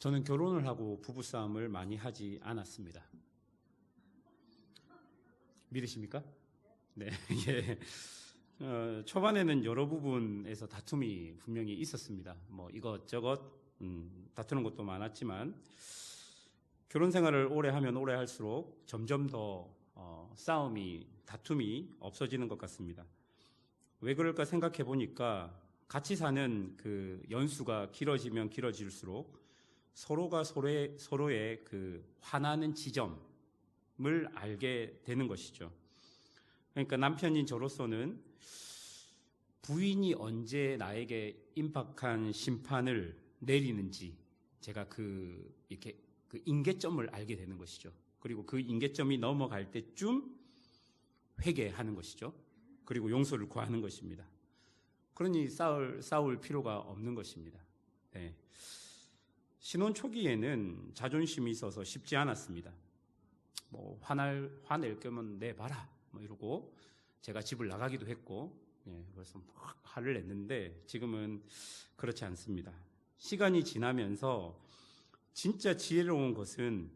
저는 결혼을 하고 부부싸움을 많이 하지 않았습니다. 믿으십니까? 네. 예. 초반에는 여러 부분에서 다툼이 분명히 있었습니다. 뭐 이것저것 다투는 것도 많았지만 결혼 생활을 오래 하면 오래 할수록 점점 더 다툼이 없어지는 것 같습니다. 왜 그럴까 생각해 보니까 같이 사는 그 연수가 길어지면 길어질수록 서로가 서로의 그 화나는 지점을 알게 되는 것이죠. 그러니까 남편인 저로서는 부인이 언제 나에게 임박한 심판을 내리는지 제가 이렇게 그 임계점을 알게 되는 것이죠. 그리고 그 임계점이 넘어갈 때쯤 회개하는 것이죠. 그리고 용서를 구하는 것입니다. 그러니 싸울 필요가 없는 것입니다. 네. 신혼 초기에는 자존심이 있어서 쉽지 않았습니다. 뭐 화낼 거면 내봐라 뭐 이러고 제가 집을 나가기도 했고, 그래서 막 화를 냈는데 지금은 그렇지 않습니다. 시간이 지나면서 진짜 지혜로운 것은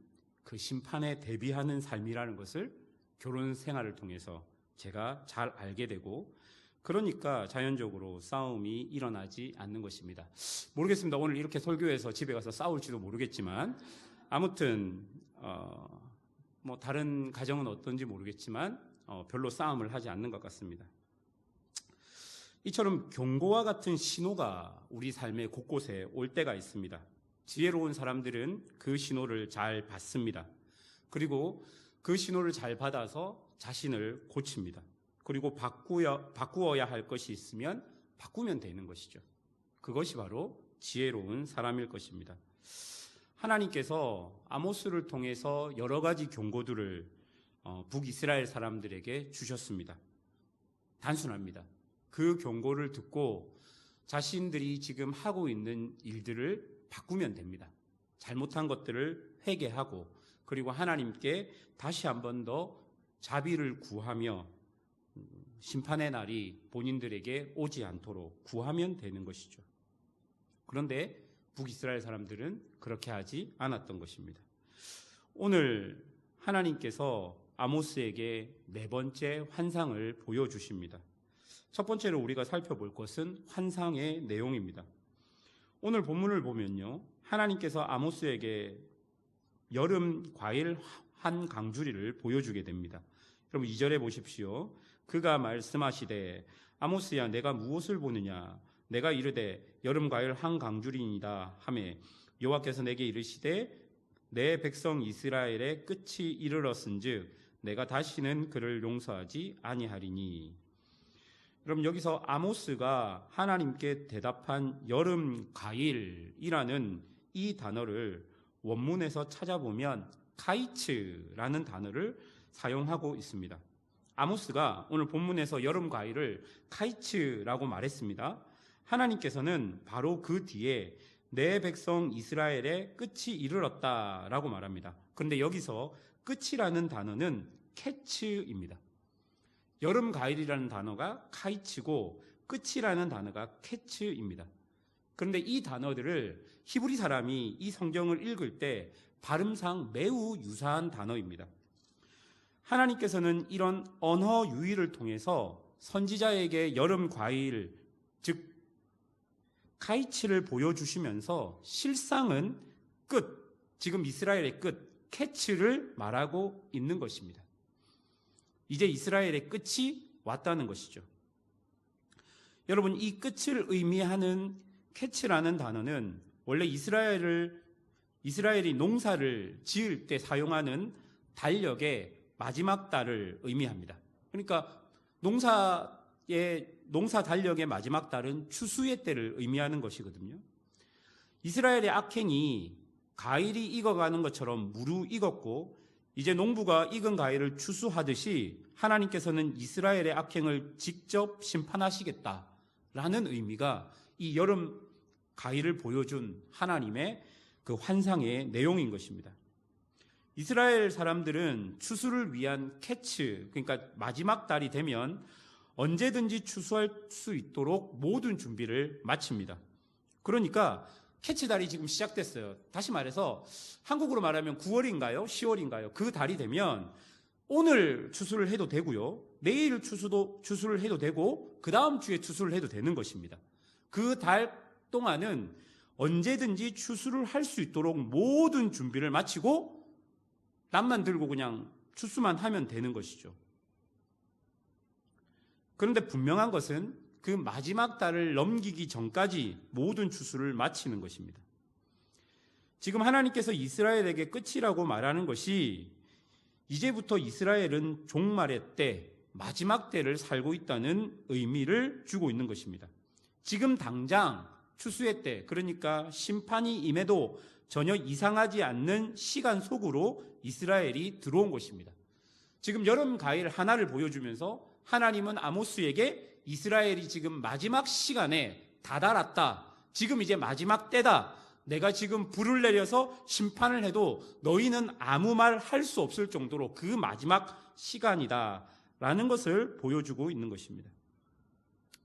그 심판에 대비하는 삶이라는 것을 결혼 생활을 통해서 제가 잘 알게 되고, 그러니까 자연적으로 싸움이 일어나지 않는 것입니다. 모르겠습니다. 오늘 이렇게 설교해서 집에 가서 싸울지도 모르겠지만, 아무튼 뭐 다른 가정은 어떤지 모르겠지만 별로 싸움을 하지 않는 것 같습니다. 이처럼 경고와 같은 신호가 우리 삶의 곳곳에 올 때가 있습니다. 지혜로운 사람들은 그 신호를 잘 받습니다. 그리고 그 신호를 잘 받아서 자신을 고칩니다. 그리고 바꾸어야 할 것이 있으면 바꾸면 되는 것이죠. 그것이 바로 지혜로운 사람일 것입니다. 하나님께서 아모스를 통해서 여러 가지 경고들을 북이스라엘 사람들에게 주셨습니다. 단순합니다. 그 경고를 듣고 자신들이 지금 하고 있는 일들을 바꾸면 됩니다. 잘못한 것들을 회개하고, 그리고 하나님께 다시 한 번 더 자비를 구하며 심판의 날이 본인들에게 오지 않도록 구하면 되는 것이죠. 그런데 북이스라엘 사람들은 그렇게 하지 않았던 것입니다. 오늘 하나님께서 아모스에게 네 번째 환상을 보여주십니다. 첫 번째로 우리가 살펴볼 것은 환상의 내용입니다. 오늘 본문을 보면요, 하나님께서 아모스에게 여름 과일 한 강주리를 보여주게 됩니다. 여러분 2절에 보십시오. 그가 말씀하시되 아모스야 내가 무엇을 보느냐? 내가 이르되 여름 과일 한 강주리이다 하매 여호와께서 내게 이르시되 내 백성 이스라엘의 끝이 이르렀은즉 내가 다시는 그를 용서하지 아니하리니. 그럼 여기서 아모스가 하나님께 대답한 여름 과일이라는 이 단어를 원문에서 찾아보면 카이츠라는 단어를 사용하고 있습니다. 아모스가 오늘 본문에서 여름 과일을 카이츠라고 말했습니다. 하나님께서는 바로 그 뒤에 내 백성 이스라엘의 끝이 이르렀다라고 말합니다. 그런데 여기서 끝이라는 단어는 캐츠입니다. 여름 과일이라는 단어가 카이츠고 끝이라는 단어가 캐츠입니다. 그런데 이 단어들을 히브리 사람이 이 성경을 읽을 때 발음상 매우 유사한 단어입니다. 하나님께서는 이런 언어 유희를 통해서 선지자에게 여름 과일, 즉 카이츠를 보여주시면서 실상은 끝, 지금 이스라엘의 끝, 캐츠를 말하고 있는 것입니다. 이제 이스라엘의 끝이 왔다는 것이죠. 여러분, 이 끝을 의미하는 캐츠라는 단어는 원래 이스라엘이 농사를 지을 때 사용하는 달력의 마지막 달을 의미합니다. 그러니까 농사 달력의 마지막 달은 추수의 때를 의미하는 것이거든요. 이스라엘의 악행이 과일이 익어가는 것처럼 무르익었고, 이제 농부가 익은 과일을 추수하듯이 하나님께서는 이스라엘의 악행을 직접 심판하시겠다라는 의미가 이 여름 과일을 보여준 하나님의 그 환상의 내용인 것입니다. 이스라엘 사람들은 추수를 위한 캐츠, 그러니까 마지막 달이 되면 언제든지 추수할 수 있도록 모든 준비를 마칩니다. 그러니까 캐치달이 지금 시작됐어요. 다시 말해서 한국으로 말하면 9월인가요? 10월인가요? 그 달이 되면 오늘 추수를 해도 되고요. 내일 추수를 해도 되고 그 다음 주에 추수를 해도 되는 것입니다. 그 달 동안은 언제든지 추수를 할 수 있도록 모든 준비를 마치고 납만 들고 그냥 추수만 하면 되는 것이죠. 그런데 분명한 것은 그 마지막 달을 넘기기 전까지 모든 추수를 마치는 것입니다. 지금 하나님께서 이스라엘에게 끝이라고 말하는 것이 이제부터 이스라엘은 종말의 때, 마지막 때를 살고 있다는 의미를 주고 있는 것입니다. 지금 당장 추수의 때, 그러니까 심판이 임해도 전혀 이상하지 않는 시간 속으로 이스라엘이 들어온 것입니다. 지금 여름 가일 하나를 보여주면서 하나님은 아모스에게 이스라엘이 지금 마지막 시간에 다다랐다. 지금 이제 마지막 때다. 내가 지금 불을 내려서 심판을 해도 너희는 아무 말 할 수 없을 정도로 그 마지막 시간이다. 라는 것을 보여주고 있는 것입니다.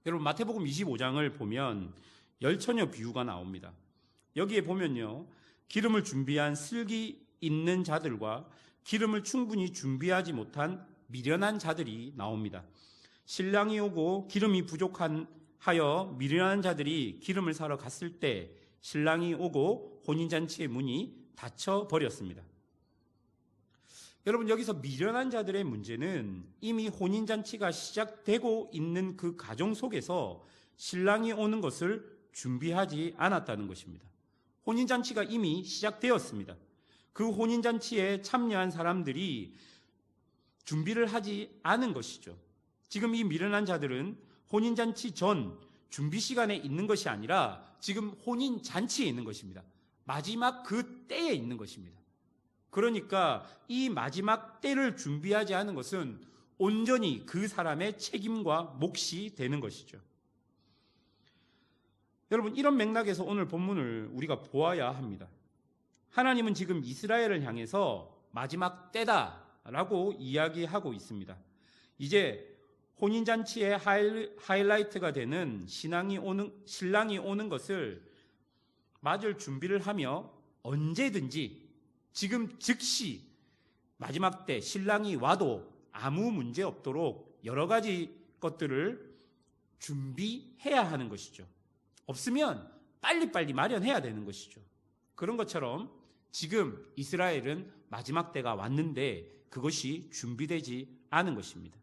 여러분, 마태복음 25장을 보면 열처녀 비유가 나옵니다. 여기에 보면요, 기름을 준비한 슬기 있는 자들과 기름을 충분히 준비하지 못한 미련한 자들이 나옵니다. 신랑이 오고 기름이 부족하여 미련한 자들이 기름을 사러 갔을 때 신랑이 오고 혼인잔치의 문이 닫혀 버렸습니다. 여러분, 여기서 미련한 자들의 문제는 이미 혼인잔치가 시작되고 있는 그 가정 속에서 신랑이 오는 것을 준비하지 않았다는 것입니다. 혼인잔치가 이미 시작되었습니다. 그 혼인잔치에 참여한 사람들이 준비를 하지 않은 것이죠. 지금 이 미련한 자들은 혼인잔치 전 준비 시간에 있는 것이 아니라 지금 혼인잔치에 있는 것입니다. 마지막 그 때에 있는 것입니다. 그러니까 이 마지막 때를 준비하지 않은 것은 온전히 그 사람의 책임과 몫이 되는 것이죠. 여러분, 이런 맥락에서 오늘 본문을 우리가 보아야 합니다. 하나님은 지금 이스라엘을 향해서 마지막 때다라고 이야기하고 있습니다. 이제 혼인잔치의 하이라이트가 되는 신랑이 오는 것을 맞을 준비를 하며 언제든지 지금 즉시 마지막 때 신랑이 와도 아무 문제 없도록 여러 가지 것들을 준비해야 하는 것이죠. 없으면 빨리빨리 마련해야 되는 것이죠. 그런 것처럼 지금 이스라엘은 마지막 때가 왔는데 그것이 준비되지 않은 것입니다.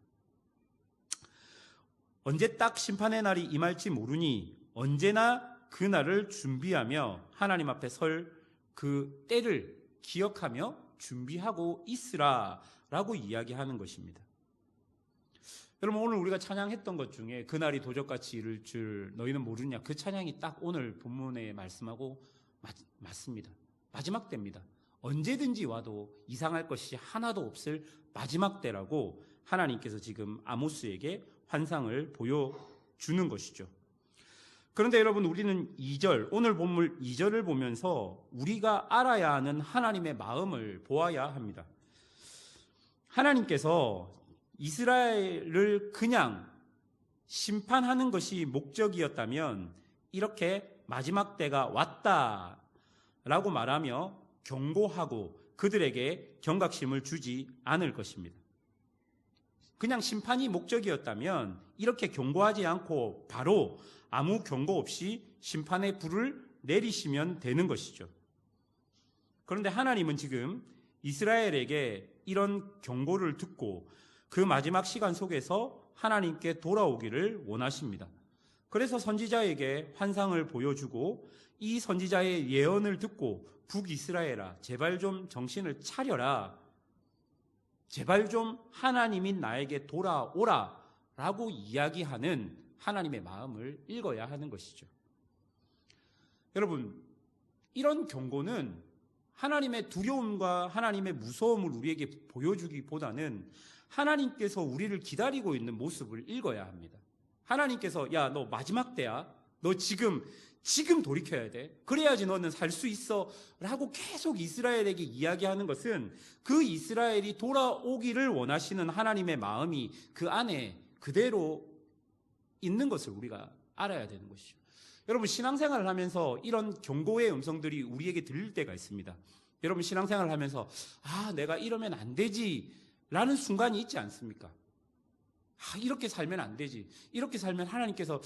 언제 딱 심판의 날이 임할지 모르니 언제나 그 날을 준비하며 하나님 앞에 설 그 때를 기억하며 준비하고 있으라 라고 이야기하는 것입니다. 여러분, 오늘 우리가 찬양했던 것 중에 그날이 도적같이 이를 줄 너희는 모르냐, 그 찬양이 딱 오늘 본문에 말씀하고 맞습니다. 마지막 때입니다. 언제든지 와도 이상할 것이 하나도 없을 마지막 때라고 하나님께서 지금 아모스에게 환상을 보여주는 것이죠. 그런데 여러분, 우리는 2절, 오늘 본문 2절을 보면서 우리가 알아야 하는 하나님의 마음을 보아야 합니다. 하나님께서 이스라엘을 그냥 심판하는 것이 목적이었다면 이렇게 마지막 때가 왔다라고 말하며 경고하고 그들에게 경각심을 주지 않을 것입니다. 그냥 심판이 목적이었다면 이렇게 경고하지 않고 바로 아무 경고 없이 심판의 불을 내리시면 되는 것이죠. 그런데 하나님은 지금 이스라엘에게 이런 경고를 듣고 그 마지막 시간 속에서 하나님께 돌아오기를 원하십니다. 그래서 선지자에게 환상을 보여주고 이 선지자의 예언을 듣고 북이스라엘아, 제발 좀 정신을 차려라. 제발 좀 하나님인 나에게 돌아오라 라고 이야기하는 하나님의 마음을 읽어야 하는 것이죠. 여러분, 이런 경고는 하나님의 두려움과 하나님의 무서움을 우리에게 보여주기보다는 하나님께서 우리를 기다리고 있는 모습을 읽어야 합니다. 하나님께서 야, 너 마지막 때야. 너 지금 돌이켜야 돼. 그래야지 너는 살 수 있어. 라고 계속 이스라엘에게 이야기하는 것은 그 이스라엘이 돌아오기를 원하시는 하나님의 마음이 그 안에 그대로 있는 것을 우리가 알아야 되는 것이죠. 여러분 신앙생활을 하면서 이런 경고의 음성들이 우리에게 들릴 때가 있습니다. 여러분 신앙생활을 하면서 내가 이러면 안 되지 라는 순간이 있지 않습니까? 이렇게 살면 안 되지, 이렇게 살면 하나님께서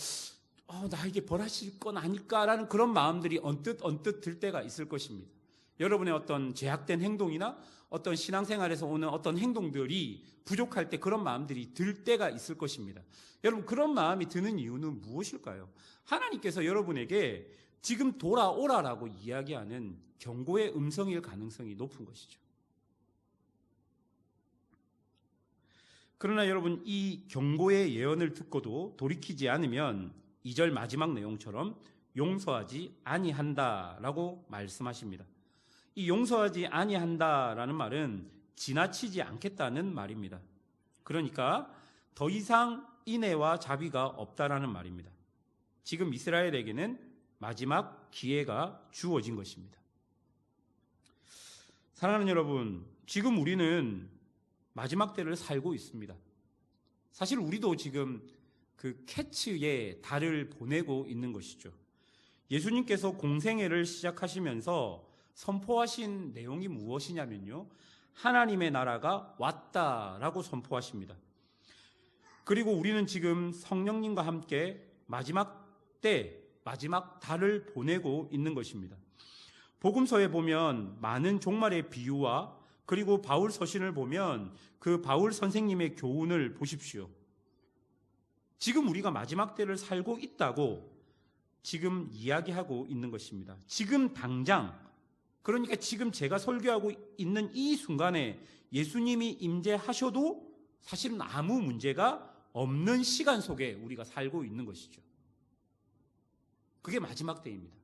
나에게 벌하실 건 아닐까라는 그런 마음들이 언뜻 들 때가 있을 것입니다. 여러분의 어떤 죄악된 행동이나 어떤 신앙생활에서 오는 어떤 행동들이 부족할 때 그런 마음들이 들 때가 있을 것입니다. 여러분 그런 마음이 드는 이유는 무엇일까요? 하나님께서 여러분에게 지금 돌아오라라고 이야기하는 경고의 음성일 가능성이 높은 것이죠. 그러나 여러분 이 경고의 예언을 듣고도 돌이키지 않으면 2절 마지막 내용처럼 용서하지 아니한다라고 말씀하십니다. 이 용서하지 아니한다라는 말은 지나치지 않겠다는 말입니다. 그러니까 더 이상 인애와 자비가 없다라는 말입니다. 지금 이스라엘에게는 마지막 기회가 주어진 것입니다. 사랑하는 여러분, 지금 우리는 마지막 때를 살고 있습니다. 사실 우리도 지금 그 캐츠의 달을 보내고 있는 것이죠. 예수님께서 공생애를 시작하시면서 선포하신 내용이 무엇이냐면요, 하나님의 나라가 왔다라고 선포하십니다. 그리고 우리는 지금 성령님과 함께 마지막 때, 마지막 달을 보내고 있는 것입니다. 복음서에 보면 많은 종말의 비유와 그리고 바울 서신을 보면 그 바울 선생님의 교훈을 보십시오. 지금 우리가 마지막 때를 살고 있다고 지금 이야기하고 있는 것입니다. 지금 당장, 그러니까 지금 제가 설교하고 있는 이 순간에 예수님이 임재하셔도 사실은 아무 문제가 없는 시간 속에 우리가 살고 있는 것이죠. 그게 마지막 때입니다.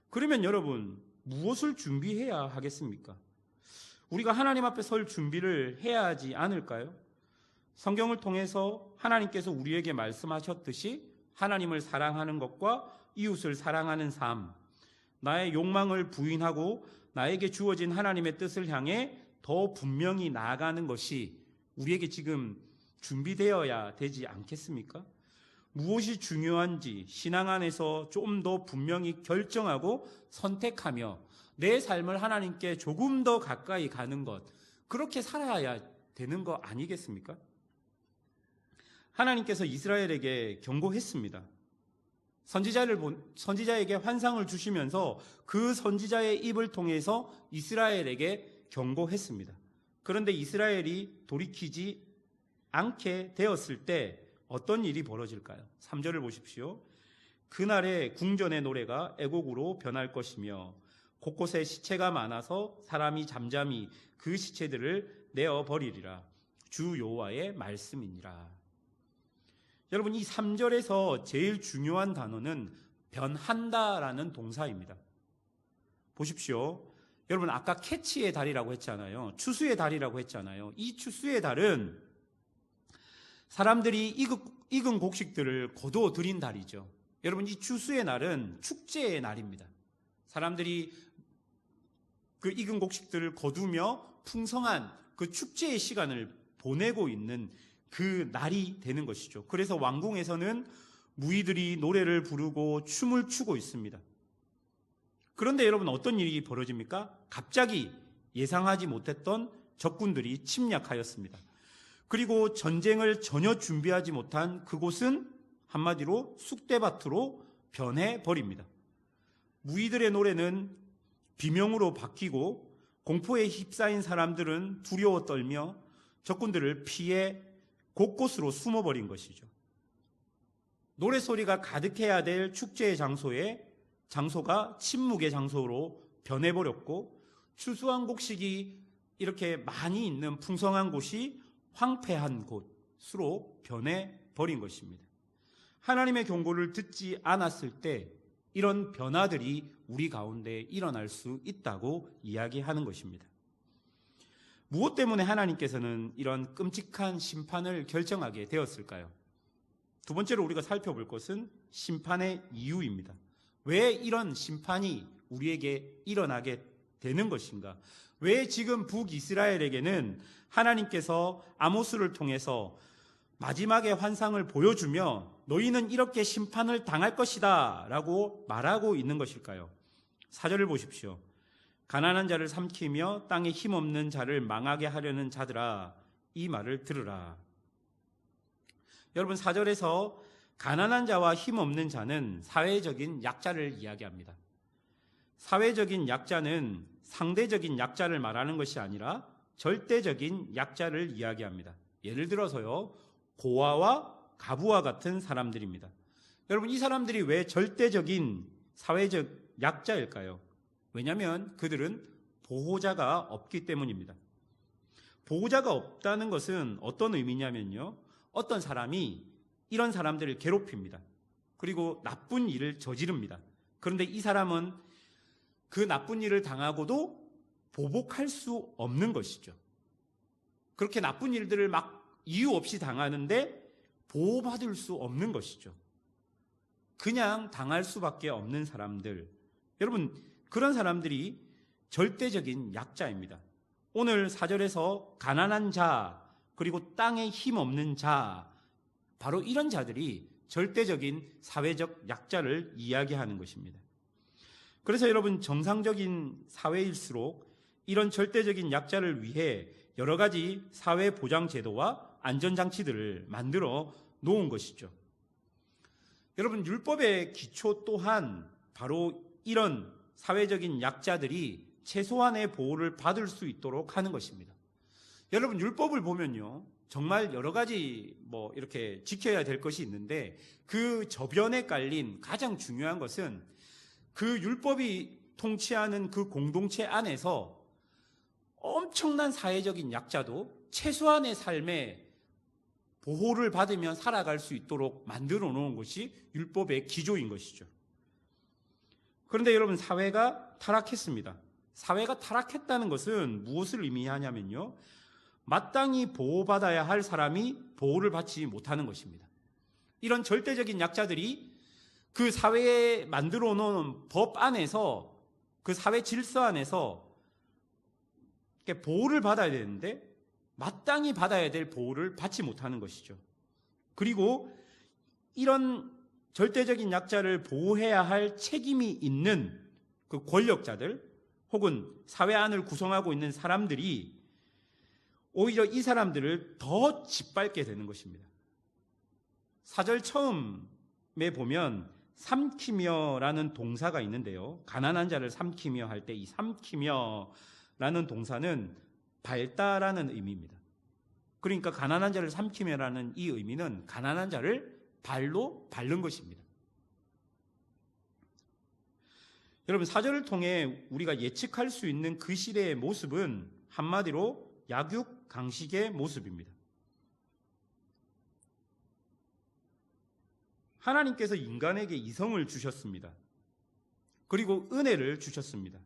그러면 여러분 무엇을 준비해야 하겠습니까? 우리가 하나님 앞에 설 준비를 해야 하지 않을까요? 성경을 통해서 하나님께서 우리에게 말씀하셨듯이 하나님을 사랑하는 것과 이웃을 사랑하는 삶, 나의 욕망을 부인하고 나에게 주어진 하나님의 뜻을 향해 더 분명히 나아가는 것이 우리에게 지금 준비되어야 되지 않겠습니까? 무엇이 중요한지 신앙 안에서 좀 더 분명히 결정하고 선택하며 내 삶을 하나님께 조금 더 가까이 가는 것, 그렇게 살아야 되는 거 아니겠습니까? 하나님께서 이스라엘에게 경고했습니다. 선지자에게 환상을 주시면서 그 선지자의 입을 통해서 이스라엘에게 경고했습니다. 그런데 이스라엘이 돌이키지 않게 되었을 때 어떤 일이 벌어질까요? 3절을 보십시오. 그날의 궁전의 노래가 애곡으로 변할 것이며 곳곳에 시체가 많아서 사람이 잠잠히 그 시체들을 내어버리리라. 주 여호와의 말씀이니라. 여러분 이 3절에서 제일 중요한 단어는 변한다라는 동사입니다. 보십시오. 여러분 아까 캐치의 달이라고 했잖아요. 추수의 달이라고 했잖아요. 이 추수의 달은 사람들이 익은 곡식들을 거두어 들인 달이죠. 여러분 이 추수의 날은 축제의 날입니다. 사람들이 그 익은 곡식들을 거두며 풍성한 그 축제의 시간을 보내고 있는 그 날이 되는 것이죠. 그래서 왕궁에서는 무희들이 노래를 부르고 춤을 추고 있습니다. 그런데 여러분 어떤 일이 벌어집니까? 갑자기 예상하지 못했던 적군들이 침략하였습니다. 그리고 전쟁을 전혀 준비하지 못한 그곳은 한마디로 쑥대밭으로 변해버립니다. 무희들의 노래는 비명으로 바뀌고 공포에 휩싸인 사람들은 두려워 떨며 적군들을 피해 곳곳으로 숨어버린 것이죠. 노래소리가 가득해야 될 축제의 장소가 침묵의 장소로 변해버렸고 추수한 곡식이 이렇게 많이 있는 풍성한 곳이 황폐한 곳으로 변해버린 것입니다. 하나님의 경고를 듣지 않았을 때 이런 변화들이 우리 가운데 일어날 수 있다고 이야기하는 것입니다. 무엇 때문에 하나님께서는 이런 끔찍한 심판을 결정하게 되었을까요? 두 번째로 우리가 살펴볼 것은 심판의 이유입니다. 왜 이런 심판이 우리에게 일어나게 되는 것인가? 왜 지금 북이스라엘에게는 하나님께서 아모스를 통해서 마지막의 환상을 보여주며 너희는 이렇게 심판을 당할 것이다 라고 말하고 있는 것일까요? 4절을 보십시오. 가난한 자를 삼키며 땅에 힘없는 자를 망하게 하려는 자들아, 이 말을 들으라. 여러분, 4절에서 가난한 자와 힘없는 자는 사회적인 약자를 이야기합니다. 사회적인 약자는 상대적인 약자를 말하는 것이 아니라 절대적인 약자를 이야기합니다. 예를 들어서요, 고아와 가부와 같은 사람들입니다. 여러분, 이 사람들이 왜 절대적인 사회적 약자일까요? 왜냐하면 그들은 보호자가 없기 때문입니다. 보호자가 없다는 것은 어떤 의미냐면요, 어떤 사람이 이런 사람들을 괴롭힙니다. 그리고 나쁜 일을 저지릅니다. 그런데 이 사람은 그 나쁜 일을 당하고도 보복할 수 없는 것이죠. 그렇게 나쁜 일들을 막 이유 없이 당하는데 보호받을 수 없는 것이죠. 그냥 당할 수밖에 없는 사람들. 여러분, 그런 사람들이 절대적인 약자입니다. 오늘 4절에서 가난한 자, 그리고 땅에 힘없는 자, 바로 이런 자들이 절대적인 사회적 약자를 이야기하는 것입니다. 그래서 여러분, 정상적인 사회일수록 이런 절대적인 약자를 위해 여러 가지 사회 보장 제도와 안전장치들을 만들어 놓은 것이죠. 여러분, 율법의 기초 또한 바로 이런 사회적인 약자들이 최소한의 보호를 받을 수 있도록 하는 것입니다. 여러분, 율법을 보면요, 정말 여러 가지 이렇게 지켜야 될 것이 있는데 그 저변에 깔린 가장 중요한 것은 그 율법이 통치하는 그 공동체 안에서 엄청난 사회적인 약자도 최소한의 삶에 보호를 받으며 살아갈 수 있도록 만들어 놓은 것이 율법의 기조인 것이죠. 그런데 여러분, 사회가 타락했습니다. 사회가 타락했다는 것은 무엇을 의미하냐면요, 마땅히 보호받아야 할 사람이 보호를 받지 못하는 것입니다. 이런 절대적인 약자들이 그 사회에 만들어 놓은 법 안에서, 그 사회 질서 안에서 보호를 받아야 되는데 마땅히 받아야 될 보호를 받지 못하는 것이죠. 그리고 이런 절대적인 약자를 보호해야 할 책임이 있는 그 권력자들 혹은 사회 안을 구성하고 있는 사람들이 오히려 이 사람들을 더 짓밟게 되는 것입니다. 4절 처음에 보면 삼키며라는 동사가 있는데요, 가난한 자를 삼키며 할 때 이 삼키며라는 동사는 밟다라는 의미입니다. 그러니까 가난한 자를 삼키며라는 이 의미는 가난한 자를 발로 밟는 것입니다. 여러분, 4절을 통해 우리가 예측할 수 있는 그 시대의 모습은 한마디로 약육강식의 모습입니다. 하나님께서 인간에게 이성을 주셨습니다. 그리고 은혜를 주셨습니다.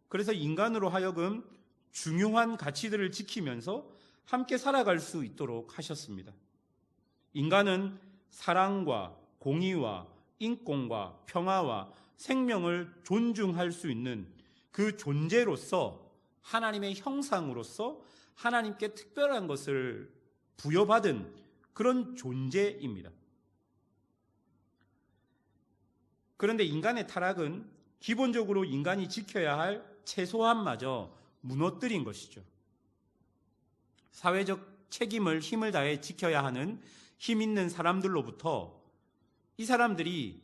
그래서 인간으로 하여금 중요한 가치들을 지키면서 함께 살아갈 수 있도록 하셨습니다. 인간은 사랑과 공의와 인권과 평화와 생명을 존중할 수 있는 그 존재로서, 하나님의 형상으로서 하나님께 특별한 것을 부여받은 그런 존재입니다. 그런데 인간의 타락은 기본적으로 인간이 지켜야 할 최소한마저 무너뜨린 것이죠. 사회적 책임을 힘을 다해 지켜야 하는 힘 있는 사람들로부터 이 사람들이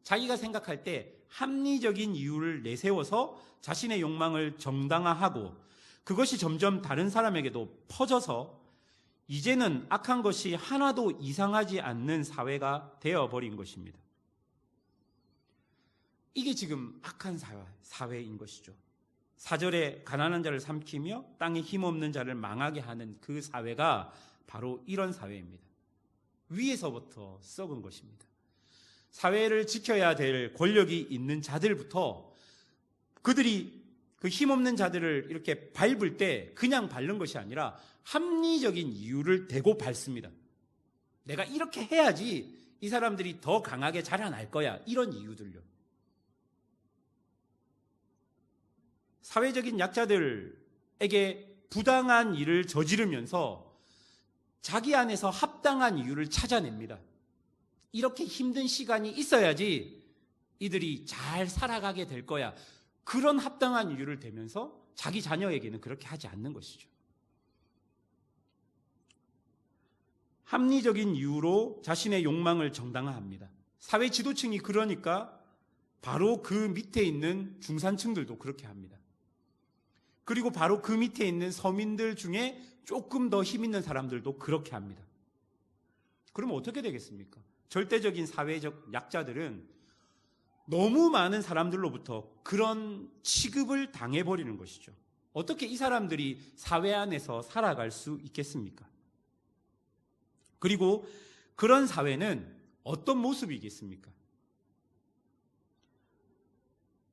자기가 생각할 때 합리적인 이유를 내세워서 자신의 욕망을 정당화하고 그것이 점점 다른 사람에게도 퍼져서 이제는 악한 것이 하나도 이상하지 않는 사회가 되어버린 것입니다. 이게 지금 악한 사회인 것이죠. 4절에 가난한 자를 삼키며 땅에 힘없는 자를 망하게 하는 그 사회가 바로 이런 사회입니다. 위에서부터 썩은 것입니다. 사회를 지켜야 될 권력이 있는 자들부터 그들이 그 힘없는 자들을 이렇게 밟을 때 그냥 밟는 것이 아니라 합리적인 이유를 대고 밟습니다. 내가 이렇게 해야지 이 사람들이 더 강하게 자라날 거야, 이런 이유들요. 사회적인 약자들에게 부당한 일을 저지르면서 자기 안에서 합당한 이유를 찾아냅니다. 이렇게 힘든 시간이 있어야지 이들이 잘 살아가게 될 거야. 그런 합당한 이유를 대면서 자기 자녀에게는 그렇게 하지 않는 것이죠. 합리적인 이유로 자신의 욕망을 정당화합니다. 사회 지도층이 그러니까 바로 그 밑에 있는 중산층들도 그렇게 합니다. 그리고 바로 그 밑에 있는 서민들 중에 조금 더 힘 있는 사람들도 그렇게 합니다. 그러면 어떻게 되겠습니까? 절대적인 사회적 약자들은 너무 많은 사람들로부터 그런 취급을 당해버리는 것이죠. 어떻게 이 사람들이 사회 안에서 살아갈 수 있겠습니까? 그리고 그런 사회는 어떤 모습이겠습니까?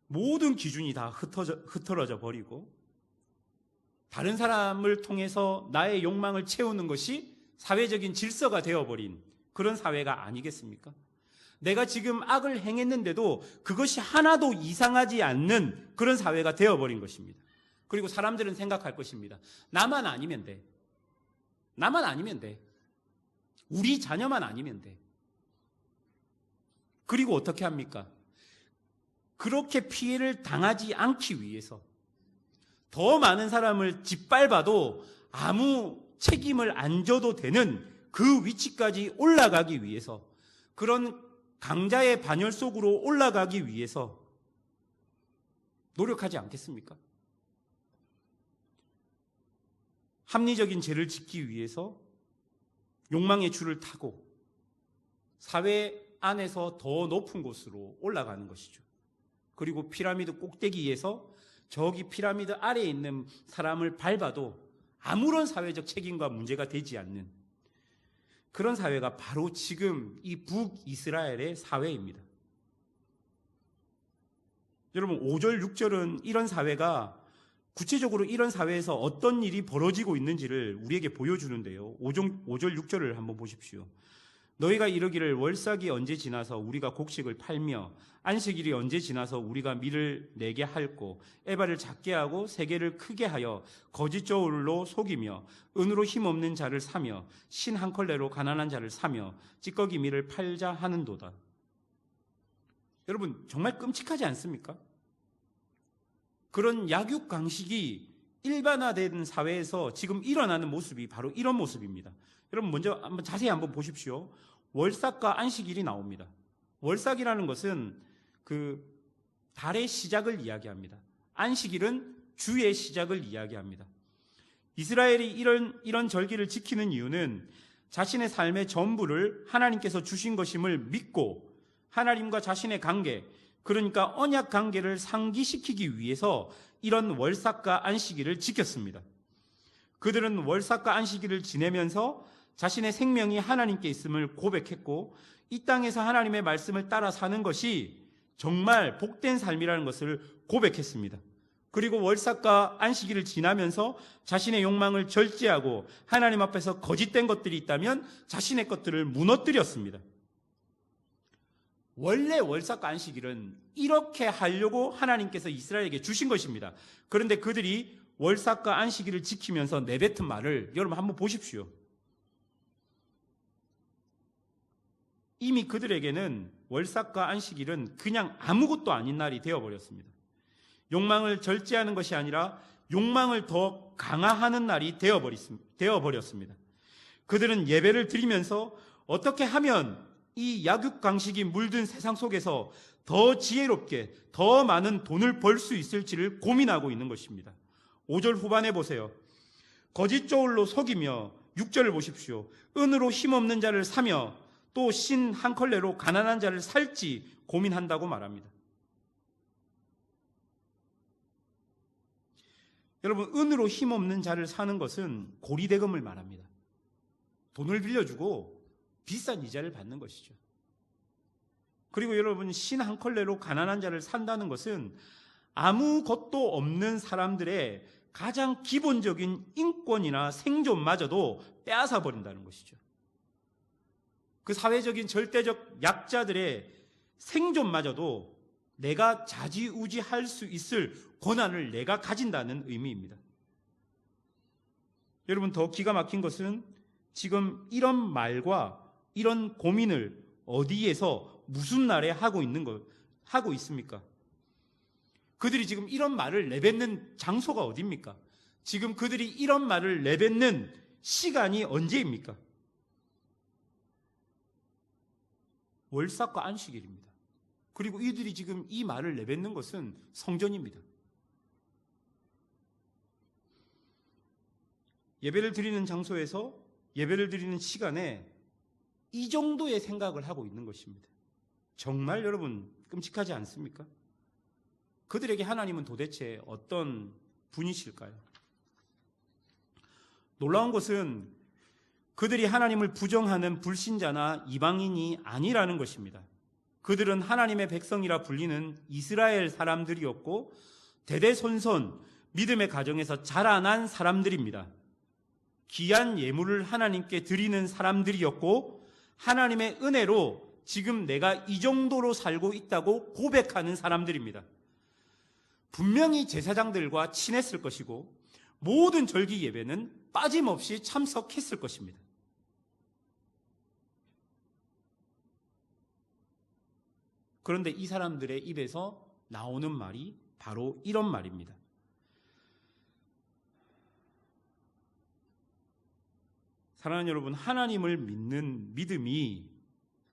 모든 기준이 다 흩어져 버리고 다른 사람을 통해서 나의 욕망을 채우는 것이 사회적인 질서가 되어버린 그런 사회가 아니겠습니까? 내가 지금 악을 행했는데도 그것이 하나도 이상하지 않는 그런 사회가 되어버린 것입니다. 그리고 사람들은 생각할 것입니다. 나만 아니면 돼. 나만 아니면 돼. 우리 자녀만 아니면 돼. 그리고 어떻게 합니까? 그렇게 피해를 당하지 않기 위해서 더 많은 사람을 짓밟아도 아무 책임을 안 져도 되는 그 위치까지 올라가기 위해서, 그런 강자의 반열 속으로 올라가기 위해서 노력하지 않겠습니까? 합리적인 죄를 짓기 위해서 욕망의 줄을 타고 사회 안에서 더 높은 곳으로 올라가는 것이죠. 그리고 피라미드 꼭대기에서 저기 피라미드 아래에 있는 사람을 밟아도 아무런 사회적 책임과 문제가 되지 않는 그런 사회가 바로 지금 이 북이스라엘의 사회입니다. 여러분, 5절, 6절은 이런 사회가 구체적으로 이런 사회에서 어떤 일이 벌어지고 있는지를 우리에게 보여주는데요. 5절, 6절을 한번 보십시오. 너희가 이르기를 월삭이 언제 지나서 우리가 곡식을 팔며 안식일이 언제 지나서 우리가 밀을 내게 할꼬 에바를 작게 하고 세계를 크게 하여 거짓 저울로 속이며 은으로 힘없는 자를 사며 신 한 컬레로 가난한 자를 사며 찌꺼기 밀을 팔자 하는도다. 여러분, 정말 끔찍하지 않습니까? 그런 약육강식이 일반화된 사회에서 지금 일어나는 모습이 바로 이런 모습입니다. 여러분, 먼저 한번 자세히 한번 보십시오. 월삭과 안식일이 나옵니다. 월삭이라는 것은 그 달의 시작을 이야기합니다. 안식일은 주의 시작을 이야기합니다. 이스라엘이 이런 절기를 지키는 이유는 자신의 삶의 전부를 하나님께서 주신 것임을 믿고 하나님과 자신의 관계, 그러니까 언약 관계를 상기시키기 위해서 이런 월삭과 안식일을 지켰습니다. 그들은 월삭과 안식일을 지내면서 자신의 생명이 하나님께 있음을 고백했고 이 땅에서 하나님의 말씀을 따라 사는 것이 정말 복된 삶이라는 것을 고백했습니다. 그리고 월삭과 안식일을 지나면서 자신의 욕망을 절제하고 하나님 앞에서 거짓된 것들이 있다면 자신의 것들을 무너뜨렸습니다. 원래 월삭과 안식일은 이렇게 하려고 하나님께서 이스라엘에게 주신 것입니다. 그런데 그들이 월삭과 안식일을 지키면서 내뱉은 말을 여러분 한번 보십시오. 이미 그들에게는 월삭과 안식일은 그냥 아무것도 아닌 날이 되어버렸습니다. 욕망을 절제하는 것이 아니라 욕망을 더 강화하는 날이 되어버렸습니다. 그들은 예배를 드리면서 어떻게 하면 이 약육강식이 물든 세상 속에서 더 지혜롭게 더 많은 돈을 벌 수 있을지를 고민하고 있는 것입니다. 5절 후반에 보세요. 거짓 저울로 속이며 6절을 보십시오. 은으로 힘없는 자를 사며 또 신 한 컬레로 가난한 자를 살지 고민한다고 말합니다. 여러분, 은으로 힘없는 자를 사는 것은 고리대금을 말합니다. 돈을 빌려주고 비싼 이자를 받는 것이죠. 그리고 여러분, 신 한 컬레로 가난한 자를 산다는 것은 아무것도 없는 사람들의 가장 기본적인 인권이나 생존마저도 빼앗아 버린다는 것이죠. 그 사회적인 절대적 약자들의 생존마저도 내가 좌지우지할 수 있을 권한을 내가 가진다는 의미입니다. 여러분, 더 기가 막힌 것은 지금 이런 말과 이런 고민을 어디에서 무슨 날에 하고 있습니까? 그들이 지금 이런 말을 내뱉는 장소가 어디입니까? 지금 그들이 이런 말을 내뱉는 시간이 언제입니까? 월삭과 안식일입니다. 그리고 이들이 지금 이 말을 내뱉는 것은 성전입니다. 예배를 드리는 장소에서 예배를 드리는 시간에 이 정도의 생각을 하고 있는 것입니다. 정말 여러분 끔찍하지 않습니까? 그들에게 하나님은 도대체 어떤 분이실까요? 놀라운 것은 그들이 하나님을 부정하는 불신자나 이방인이 아니라는 것입니다. 그들은 하나님의 백성이라 불리는 이스라엘 사람들이었고 대대손손 믿음의 가정에서 자라난 사람들입니다. 귀한 예물을 하나님께 드리는 사람들이었고 하나님의 은혜로 지금 내가 이 정도로 살고 있다고 고백하는 사람들입니다. 분명히 제사장들과 친했을 것이고 모든 절기 예배는 빠짐없이 참석했을 것입니다. 그런데 이 사람들의 입에서 나오는 말이 바로 이런 말입니다. 사랑하는 여러분, 하나님을 믿는 믿음이,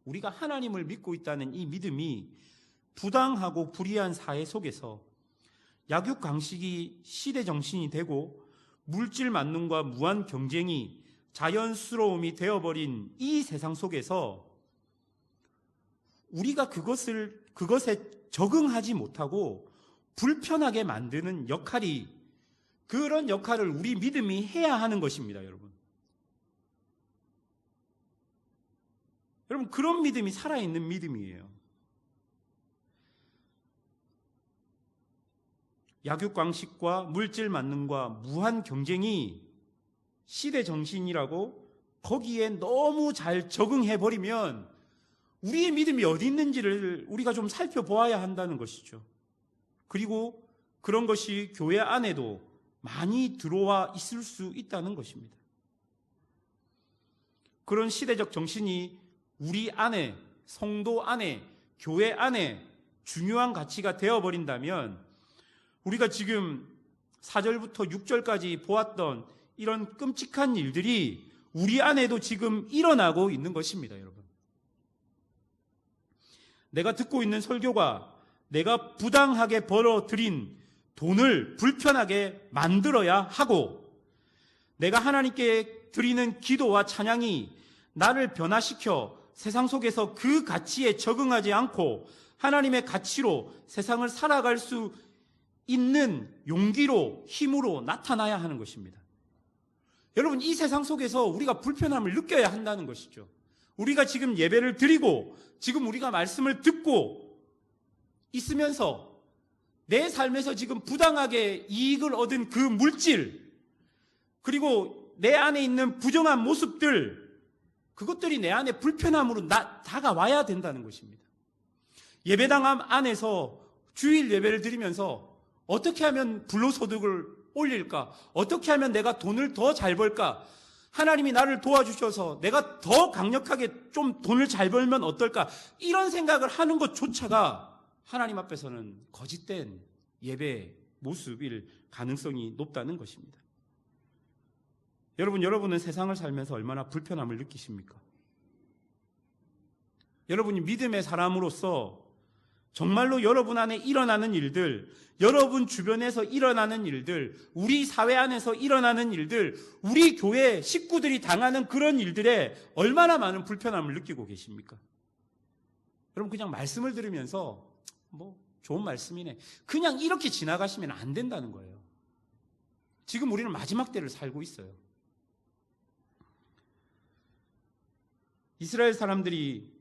우리가 하나님을 믿고 있다는 이 믿음이 부당하고 불의한 사회 속에서 약육강식이 시대 정신이 되고 물질 만능과 무한 경쟁이 자연스러움이 되어버린 이 세상 속에서 우리가 그것에 적응하지 못하고 불편하게 만드는 역할이, 그런 역할을 우리 믿음이 해야 하는 것입니다, 여러분. 여러분, 그런 믿음이 살아있는 믿음이에요. 약육강식과 물질 만능과 무한 경쟁이 시대 정신이라고 거기에 너무 잘 적응해버리면 우리의 믿음이 어디 있는지를 우리가 좀 살펴보아야 한다는 것이죠. 그리고 그런 것이 교회 안에도 많이 들어와 있을 수 있다는 것입니다. 그런 시대적 정신이 우리 안에, 성도 안에, 교회 안에 중요한 가치가 되어버린다면 우리가 지금 4절부터 6절까지 보았던 이런 끔찍한 일들이 우리 안에도 지금 일어나고 있는 것입니다, 여러분. 내가 듣고 있는 설교가 내가 부당하게 벌어들인 돈을 불편하게 만들어야 하고, 내가 하나님께 드리는 기도와 찬양이 나를 변화시켜 세상 속에서 그 가치에 적응하지 않고 하나님의 가치로 세상을 살아갈 수 있는 용기로, 힘으로 나타나야 하는 것입니다. 여러분, 이 세상 속에서 우리가 불편함을 느껴야 한다는 것이죠. 우리가 지금 예배를 드리고 지금 우리가 말씀을 듣고 있으면서 내 삶에서 지금 부당하게 이익을 얻은 그 물질, 그리고 내 안에 있는 부정한 모습들, 그것들이 내 안에 불편함으로 다가와야 된다는 것입니다. 예배당 안에서 주일 예배를 드리면서 어떻게 하면 불로소득을 올릴까? 어떻게 하면 내가 돈을 더 잘 벌까? 하나님이 나를 도와주셔서 내가 더 강력하게 좀 돈을 잘 벌면 어떨까? 이런 생각을 하는 것조차가 하나님 앞에서는 거짓된 예배 모습일 가능성이 높다는 것입니다. 여러분은 세상을 살면서 얼마나 불편함을 느끼십니까? 여러분이 믿음의 사람으로서 정말로 여러분 안에 일어나는 일들, 여러분 주변에서 일어나는 일들, 우리 사회 안에서 일어나는 일들, 우리 교회 식구들이 당하는 그런 일들에 얼마나 많은 불편함을 느끼고 계십니까? 여러분, 그냥 말씀을 들으면서 좋은 말씀이네, 그냥 이렇게 지나가시면 안 된다는 거예요. 지금 우리는 마지막 때를 살고 있어요. 이스라엘 사람들이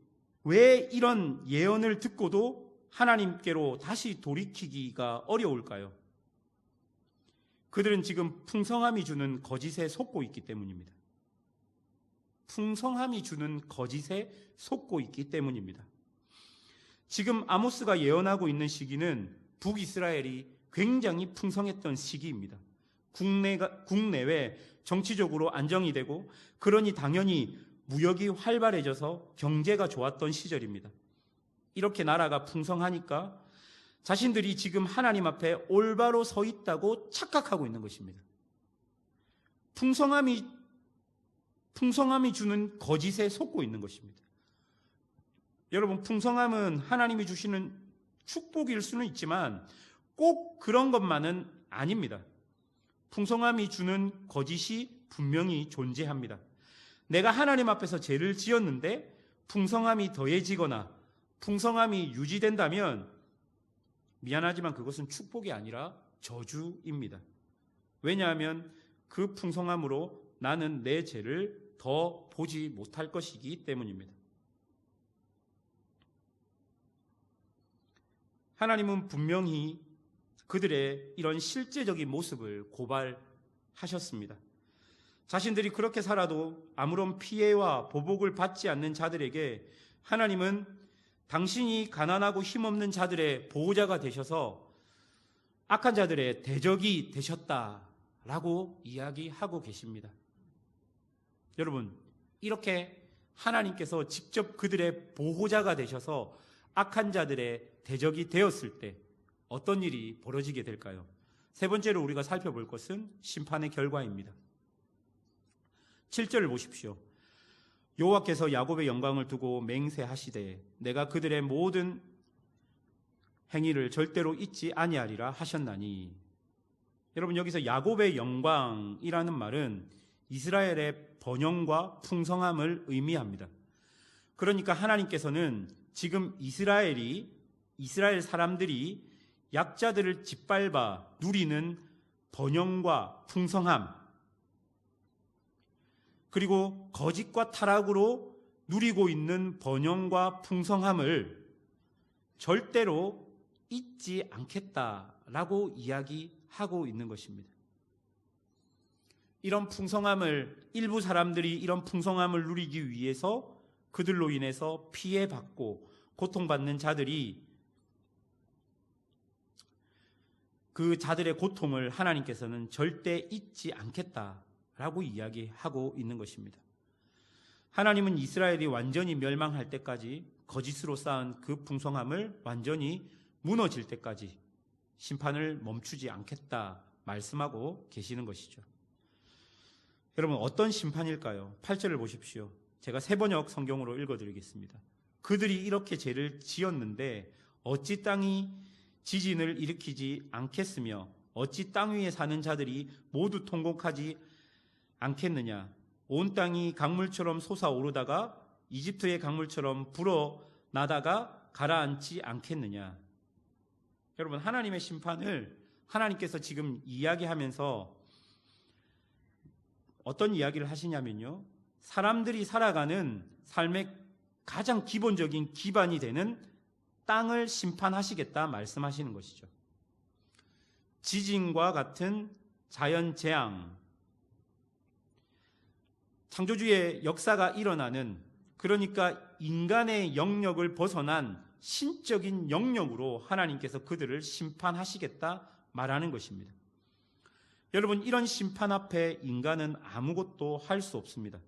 왜 이런 예언을 듣고도 하나님께로 다시 돌이키기가 어려울까요? 그들은 지금 풍성함이 주는 거짓에 속고 있기 때문입니다. 풍성함이 주는 거짓에 속고 있기 때문입니다. 지금 아모스가 예언하고 있는 시기는 북이스라엘이 굉장히 풍성했던 시기입니다. 국내외 정치적으로 안정이 되고, 그러니 당연히 무역이 활발해져서 경제가 좋았던 시절입니다. 이렇게 나라가 풍성하니까 자신들이 지금 하나님 앞에 올바로 서 있다고 착각하고 있는 것입니다. 풍성함이 주는 거짓에 속고 있는 것입니다. 여러분, 풍성함은 하나님이 주시는 축복일 수는 있지만 꼭 그런 것만은 아닙니다. 풍성함이 주는 거짓이 분명히 존재합니다. 내가 하나님 앞에서 죄를 지었는데 풍성함이 더해지거나 풍성함이 유지된다면 미안하지만 그것은 축복이 아니라 저주입니다. 왜냐하면 그 풍성함으로 나는 내 죄를 더 보지 못할 것이기 때문입니다. 하나님은 분명히 그들의 이런 실제적인 모습을 고발하셨습니다. 자신들이 그렇게 살아도 아무런 피해와 보복을 받지 않는 자들에게 하나님은 당신이 가난하고 힘없는 자들의 보호자가 되셔서 악한 자들의 대적이 되셨다라고 이야기하고 계십니다. 여러분, 이렇게 하나님께서 직접 그들의 보호자가 되셔서 악한 자들의 대적이 되었을 때 어떤 일이 벌어지게 될까요? 세 번째로 우리가 살펴볼 것은 심판의 결과입니다. 7절을 보십시오. 여호와께서 야곱의 영광을 두고 맹세하시되 내가 그들의 모든 행위를 절대로 잊지 아니하리라 하셨나니. 여러분, 여기서 야곱의 영광이라는 말은 이스라엘의 번영과 풍성함을 의미합니다. 그러니까 하나님께서는 지금 이스라엘 사람들이 약자들을 짓밟아 누리는 번영과 풍성함, 그리고 거짓과 타락으로 누리고 있는 번영과 풍성함을 절대로 잊지 않겠다라고 이야기하고 있는 것입니다. 이런 풍성함을, 일부 사람들이 이런 풍성함을 누리기 위해서 그들로 인해서 피해받고 고통받는 자들이, 그 자들의 고통을 하나님께서는 절대 잊지 않겠다라고 이야기하고 있는 것입니다. 하나님은 이스라엘이 완전히 멸망할 때까지 거짓으로 쌓은 그 풍성함을 완전히 무너질 때까지 심판을 멈추지 않겠다 말씀하고 계시는 것이죠. 여러분, 어떤 심판일까요? 8절을 보십시오. 제가 세번역 성경으로 읽어드리겠습니다. 그들이 이렇게 죄를 지었는데 어찌 땅이 지진을 일으키지 않겠으며 어찌 땅 위에 사는 자들이 모두 통곡하지 않겠느냐. 온 땅이 강물처럼 솟아오르다가 이집트의 강물처럼 불어나다가 가라앉지 않겠느냐. 여러분, 하나님의 심판을 하나님께서 지금 이야기하면서 어떤 이야기를 하시냐면요, 사람들이 살아가는 삶의 가장 기본적인 기반이 되는 땅을 심판하시겠다 말씀하시는 것이죠. 지진과 같은 자연재앙, 창조주의 역사가 일어나는, 그러니까 인간의 영역을 벗어난 신적인 영역으로 하나님께서 그들을 심판하시겠다 말하는 것입니다. 여러분, 이런 심판 앞에 인간은 아무것도 할 수 없습니다.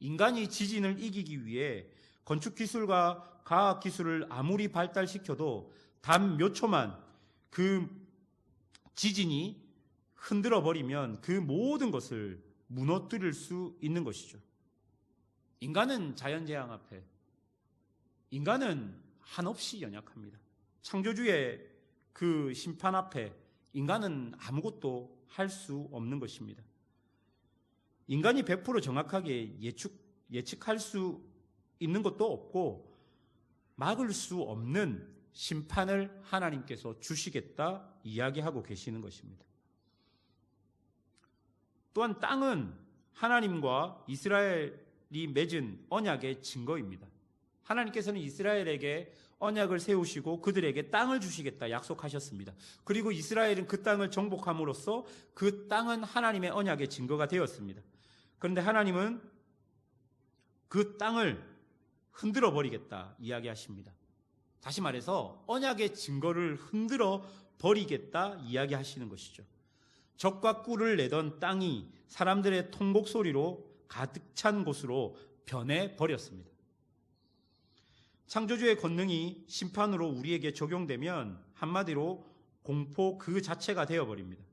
인간이 지진을 이기기 위해 건축기술과 과학기술을 아무리 발달시켜도 단 몇 초만 그 지진이 흔들어 버리면 그 모든 것을 무너뜨릴 수 있는 것이죠. 인간은 자연재앙 앞에, 인간은 한없이 연약합니다. 창조주의 그 심판 앞에 인간은 아무것도 할 수 없는 것입니다. 인간이 100% 정확하게 예측할 수 있는 것도 없고 막을 수 없는 심판을 하나님께서 주시겠다 이야기하고 계시는 것입니다. 또한 땅은 하나님과 이스라엘이 맺은 언약의 증거입니다. 하나님께서는 이스라엘에게 언약을 세우시고 그들에게 땅을 주시겠다 약속하셨습니다. 그리고 이스라엘은 그 땅을 정복함으로써 그 땅은 하나님의 언약의 증거가 되었습니다. 그런데 하나님은 그 땅을 흔들어 버리겠다 이야기하십니다. 다시 말해서 언약의 증거를 흔들어 버리겠다 이야기하시는 것이죠. 적과 꿀을 내던 땅이 사람들의 통곡 소리로 가득 찬 곳으로 변해 버렸습니다. 창조주의 권능이 심판으로 우리에게 적용되면 한마디로 공포 그 자체가 되어버립니다.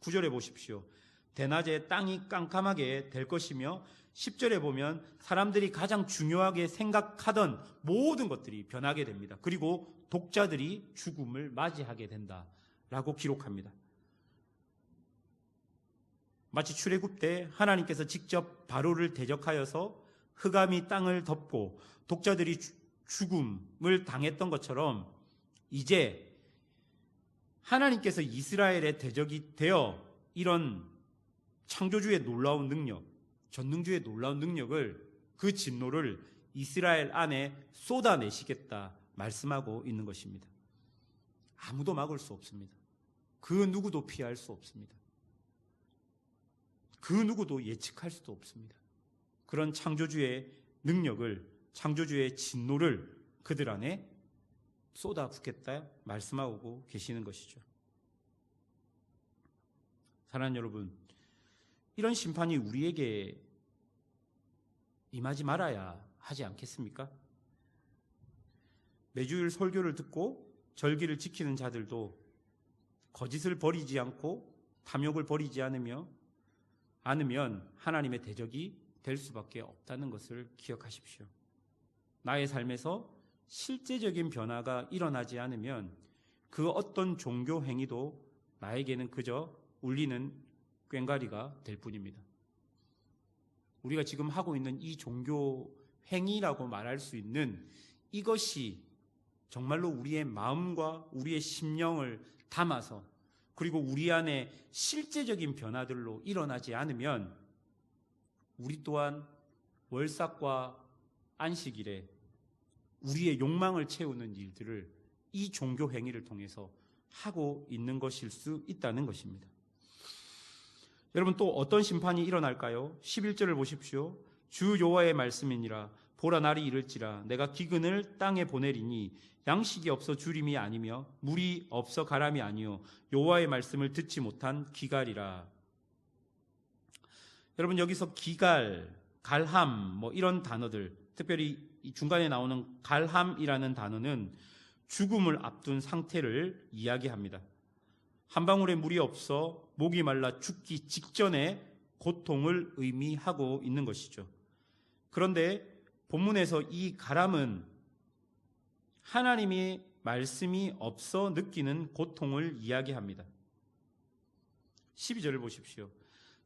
9절에 보십시오. 대낮에 땅이 깜깜하게 될 것이며 10절에 보면 사람들이 가장 중요하게 생각하던 모든 것들이 변하게 됩니다. 그리고 독자들이 죽음을 맞이하게 된다라고 기록합니다. 마치 출애굽 때 하나님께서 직접 바로를 대적하여서 흑암이 땅을 덮고 독자들이 죽음을 당했던 것처럼 이제 하나님께서 이스라엘의 대적이 되어 이런 창조주의 놀라운 능력, 전능주의 놀라운 능력을, 그 진노를 이스라엘 안에 쏟아내시겠다 말씀하고 있는 것입니다. 아무도 막을 수 없습니다. 그 누구도 피할 수 없습니다. 그 누구도 예측할 수도 없습니다. 그런 창조주의 능력을, 창조주의 진노를 그들 안에 쏟아붓겠다 말씀하고 계시는 것이죠. 사랑하는 여러분, 이런 심판이 우리에게 임하지 말아야 하지 않겠습니까? 매주일 설교를 듣고 절기를 지키는 자들도 거짓을 버리지 않고 탐욕을 버리지 않으면 하나님의 대적이 될 수밖에 없다는 것을 기억하십시오. 나의 삶에서 실제적인 변화가 일어나지 않으면 그 어떤 종교 행위도 나에게는 그저 울리는 꽹과리가 될 뿐입니다. 우리가 지금 하고 있는 이 종교 행위라고 말할 수 있는 이것이 정말로 우리의 마음과 우리의 심령을 담아서, 그리고 우리 안에 실제적인 변화들로 일어나지 않으면 우리 또한 월삭과 안식일에 우리의 욕망을 채우는 일들을 이 종교 행위를 통해서 하고 있는 것일 수 있다는 것입니다. 여러분, 또 어떤 심판이 일어날까요? 11절을 보십시오. 주 여호와의 말씀이니라. 보라, 날이 이를지라. 내가 기근을 땅에 보내리니 양식이 없어 주림이 아니며 물이 없어 가람이 아니요 여호와의 말씀을 듣지 못한 기갈이라. 여러분, 여기서 기갈, 갈함 이런 단어들, 특별히 이 중간에 나오는 갈함이라는 단어는 죽음을 앞둔 상태를 이야기합니다. 한 방울의 물이 없어 목이 말라 죽기 직전의 고통을 의미하고 있는 것이죠. 그런데 본문에서 이 가람은 하나님의 말씀이 없어 느끼는 고통을 이야기합니다. 12절을 보십시오.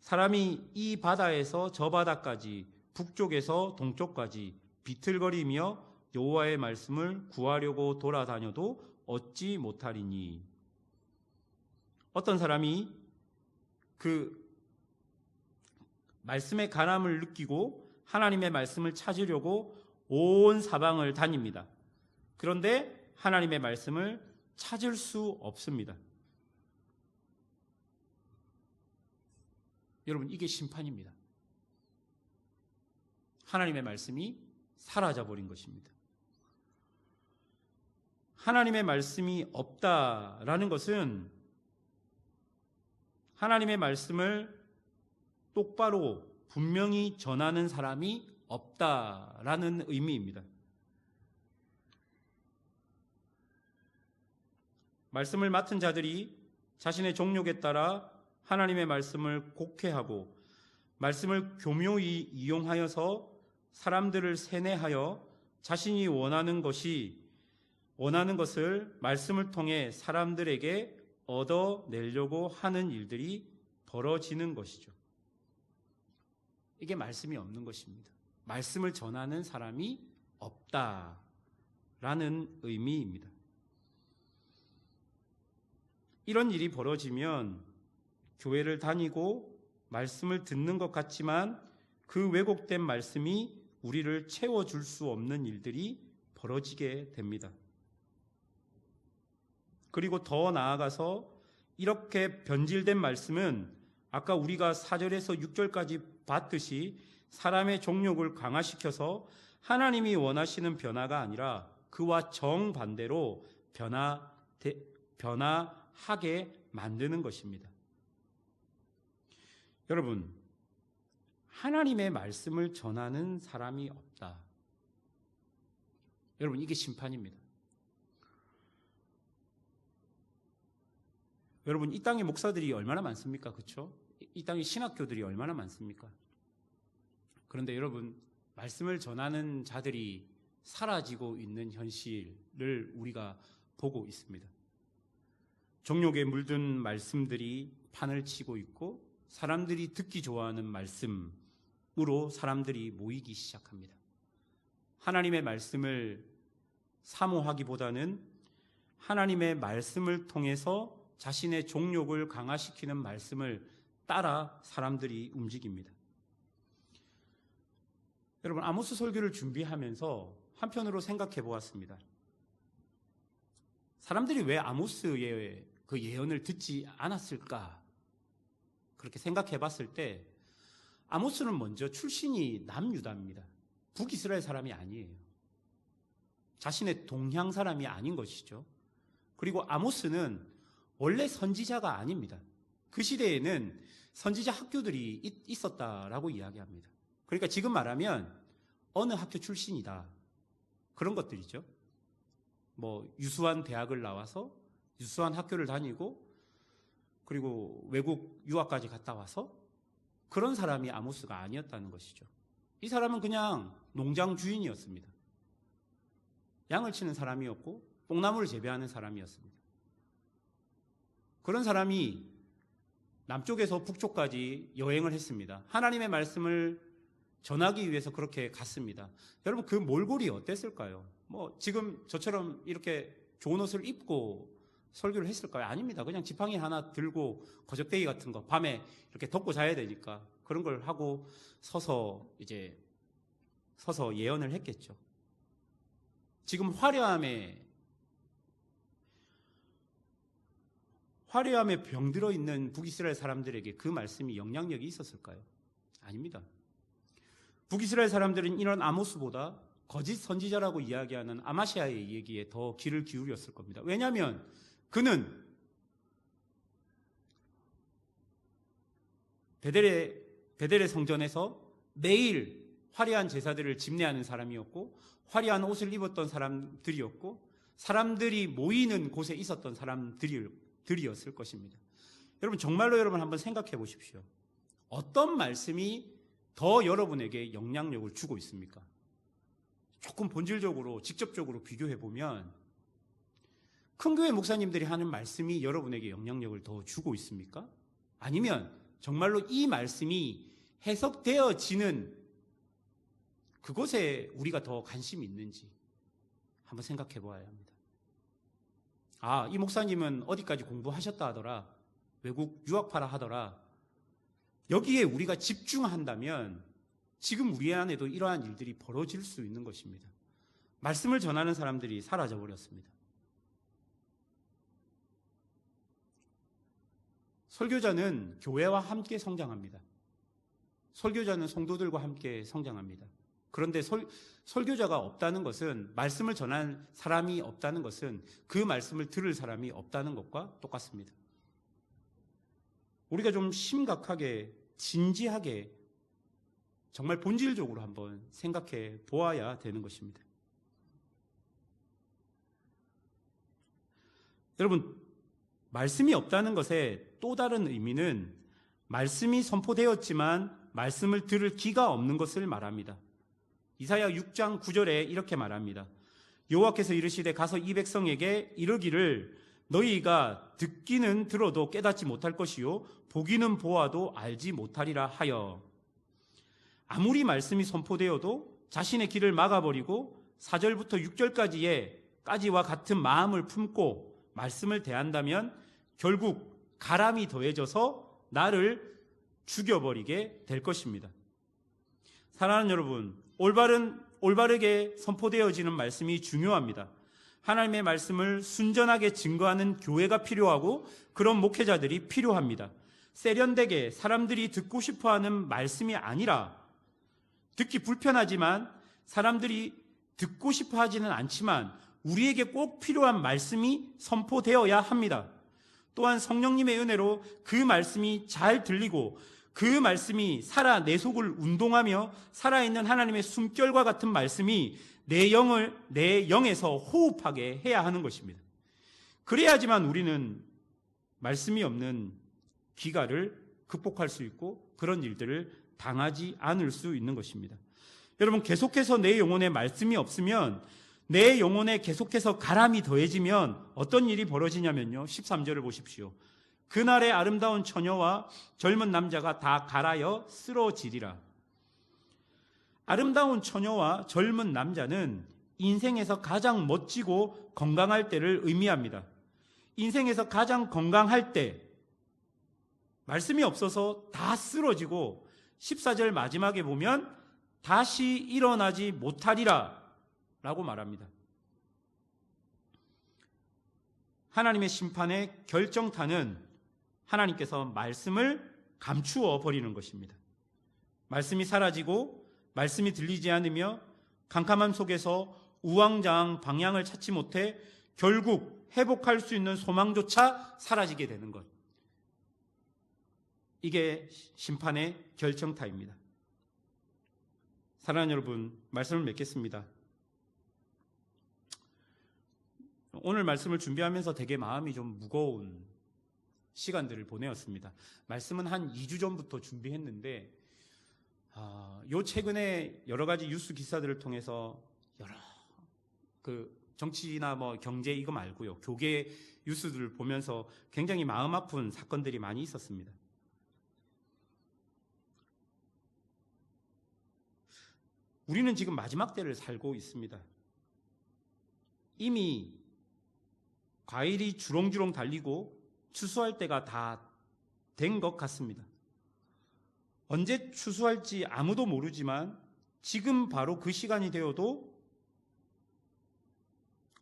사람이 이 바다에서 저 바다까지, 북쪽에서 동쪽까지 비틀거리며 여호와의 말씀을 구하려고 돌아다녀도 얻지 못하리니. 어떤 사람이 그 말씀의 가람을 느끼고 하나님의 말씀을 찾으려고 온 사방을 다닙니다. 그런데 하나님의 말씀을 찾을 수 없습니다. 여러분, 이게 심판입니다. 하나님의 말씀이 사라져버린 것입니다. 하나님의 말씀이 없다라는 것은 하나님의 말씀을 똑바로 분명히 전하는 사람이 없다라는 의미입니다. 말씀을 맡은 자들이 자신의 정욕에 따라 하나님의 말씀을 곡해하고 말씀을 교묘히 이용하여서 사람들을 세뇌하여 자신이 원하는 것을 말씀을 통해 사람들에게 얻어내려고 하는 일들이 벌어지는 것이죠. 이게 말씀이 없는 것입니다. 말씀을 전하는 사람이 없다라는 의미입니다. 이런 일이 벌어지면 교회를 다니고 말씀을 듣는 것 같지만 그 왜곡된 말씀이 우리를 채워줄 수 없는 일들이 벌어지게 됩니다. 그리고 더 나아가서 이렇게 변질된 말씀은 아까 우리가 4절에서 6절까지 봤듯이 사람의 정욕을 강화시켜서 하나님이 원하시는 변화가 아니라 그와 정반대로 변화하게 만드는 것입니다. 여러분, 하나님의 말씀을 전하는 사람이 없다. 여러분, 이게 심판입니다. 여러분, 이 땅에 목사들이 얼마나 많습니까? 그렇죠? 이 땅에 신학교들이 얼마나 많습니까? 그런데 여러분, 말씀을 전하는 자들이 사라지고 있는 현실을 우리가 보고 있습니다. 정욕에 물든 말씀들이 판을 치고 있고 사람들이 듣기 좋아하는 말씀으로 사람들이 모이기 시작합니다. 하나님의 말씀을 사모하기보다는 하나님의 말씀을 통해서 자신의 정욕을 강화시키는 말씀을 따라 사람들이 움직입니다. 여러분, 아모스 설교를 준비하면서 한편으로 생각해 보았습니다. 사람들이 왜 아모스의 그 예언을 듣지 않았을까? 그렇게 생각해 봤을 때 아모스는 먼저 출신이 남유다입니다. 북이스라엘 사람이 아니에요. 자신의 동향 사람이 아닌 것이죠. 그리고 아모스는 원래 선지자가 아닙니다. 그 시대에는 선지자 학교들이 있었다라고 이야기합니다. 그러니까 지금 말하면 어느 학교 출신이다. 그런 것들이죠. 뭐 유수한 대학을 나와서 유수한 학교를 다니고 그리고 외국 유학까지 갔다 와서 그런 사람이 아모스가 아니었다는 것이죠. 이 사람은 그냥 농장 주인이었습니다. 양을 치는 사람이었고 뽕나무를 재배하는 사람이었습니다. 그런 사람이 남쪽에서 북쪽까지 여행을 했습니다. 하나님의 말씀을 전하기 위해서 그렇게 갔습니다. 여러분, 그 몰골이 어땠을까요? 뭐 지금 저처럼 이렇게 좋은 옷을 입고 설교를 했을까요? 아닙니다. 그냥 지팡이 하나 들고 거적대기 같은 거 밤에 이렇게 덮고 자야 되니까 그런 걸 하고 서서 예언을 했겠죠. 지금 화려함에 병들어 있는 북이스라엘 사람들에게 그 말씀이 영향력이 있었을까요? 아닙니다. 북이스라엘 사람들은 이런 아모스보다 거짓 선지자라고 이야기하는 아마시아의 얘기에 더 귀를 기울였을 겁니다. 왜냐하면 그는 베델의 성전에서 매일 화려한 제사들을 집례하는 사람이었고 화려한 옷을 입었던 사람들이었고 사람들이 모이는 곳에 있었던 사람들이었을 것입니다. 여러분, 정말로 여러분 한번 생각해 보십시오. 어떤 말씀이 더 여러분에게 영향력을 주고 있습니까? 조금 본질적으로 직접적으로 비교해 보면 큰 교회 목사님들이 하는 말씀이 여러분에게 영향력을 더 주고 있습니까? 아니면 정말로 이 말씀이 해석되어지는 그곳에 우리가 더 관심이 있는지 한번 생각해 보아야 합니다. 이 목사님은 어디까지 공부하셨다 하더라, 외국 유학파라 하더라, 여기에 우리가 집중한다면 지금 우리 안에도 이러한 일들이 벌어질 수 있는 것입니다. 말씀을 전하는 사람들이 사라져 버렸습니다. 설교자는 교회와 함께 성장합니다. 설교자는 성도들과 함께 성장합니다. 그런데 설교자가 없다는 것은, 말씀을 전하는 사람이 없다는 것은 그 말씀을 들을 사람이 없다는 것과 똑같습니다. 우리가 좀 심각하게, 진지하게, 정말 본질적으로 한번 생각해 보아야 되는 것입니다. 여러분, 말씀이 없다는 것의 또 다른 의미는 말씀이 선포되었지만 말씀을 들을 귀가 없는 것을 말합니다. 이사야 6장 9절에 이렇게 말합니다. 여호와께서 이르시되 가서 이 백성에게 이르기를 너희가 듣기는 들어도 깨닫지 못할 것이요 보기는 보아도 알지 못하리라 하여. 아무리 말씀이 선포되어도 자신의 길을 막아버리고 4절부터 6절까지와 같은 마음을 품고 말씀을 대한다면 결국 가람이 더해져서 나를 죽여버리게 될 것입니다. 사랑하는 여러분, 올바르게 선포되어지는 말씀이 중요합니다. 하나님의 말씀을 순전하게 증거하는 교회가 필요하고 그런 목회자들이 필요합니다. 세련되게 사람들이 듣고 싶어하는 말씀이 아니라, 듣기 불편하지만 사람들이 듣고 싶어하지는 않지만 우리에게 꼭 필요한 말씀이 선포되어야 합니다. 또한 성령님의 은혜로 그 말씀이 잘 들리고 그 말씀이 내 속을 운동하며 살아있는 하나님의 숨결과 같은 말씀이 내 영에서 호흡하게 해야 하는 것입니다. 그래야지만 우리는 말씀이 없는 기가를 극복할 수 있고 그런 일들을 당하지 않을 수 있는 것입니다. 여러분, 계속해서 내 영혼에 말씀이 없으면, 내 영혼에 계속해서 가람이 더해지면 어떤 일이 벌어지냐면요, 13절을 보십시오. 그날의 아름다운 처녀와 젊은 남자가 다 갈아여 쓰러지리라. 아름다운 처녀와 젊은 남자는 인생에서 가장 멋지고 건강할 때를 의미합니다. 인생에서 가장 건강할 때, 말씀이 없어서 다 쓰러지고 14절 마지막에 보면 다시 일어나지 못하리라 라고 말합니다. 하나님의 심판의 결정타는 하나님께서 말씀을 감추어 버리는 것입니다. 말씀이 사라지고 말씀이 들리지 않으며 캄캄함 속에서 우왕좌왕 방향을 찾지 못해 결국 회복할 수 있는 소망조차 사라지게 되는 것. 이게 심판의 결정타입니다. 사랑하는 여러분, 말씀을 맺겠습니다. 오늘 말씀을 준비하면서 되게 마음이 좀 무거운 시간들을 보내었습니다. 말씀은 한 2주 전부터 준비했는데 요 최근에 여러 가지 뉴스 기사들을 통해서 여러 정치나 경제 이거 말고요, 교계 뉴스들을 보면서 굉장히 마음 아픈 사건들이 많이 있었습니다. 우리는 지금 마지막 때를 살고 있습니다. 이미 과일이 주렁주렁 달리고 추수할 때가 다 된 것 같습니다. 언제 추수할지 아무도 모르지만 지금 바로 그 시간이 되어도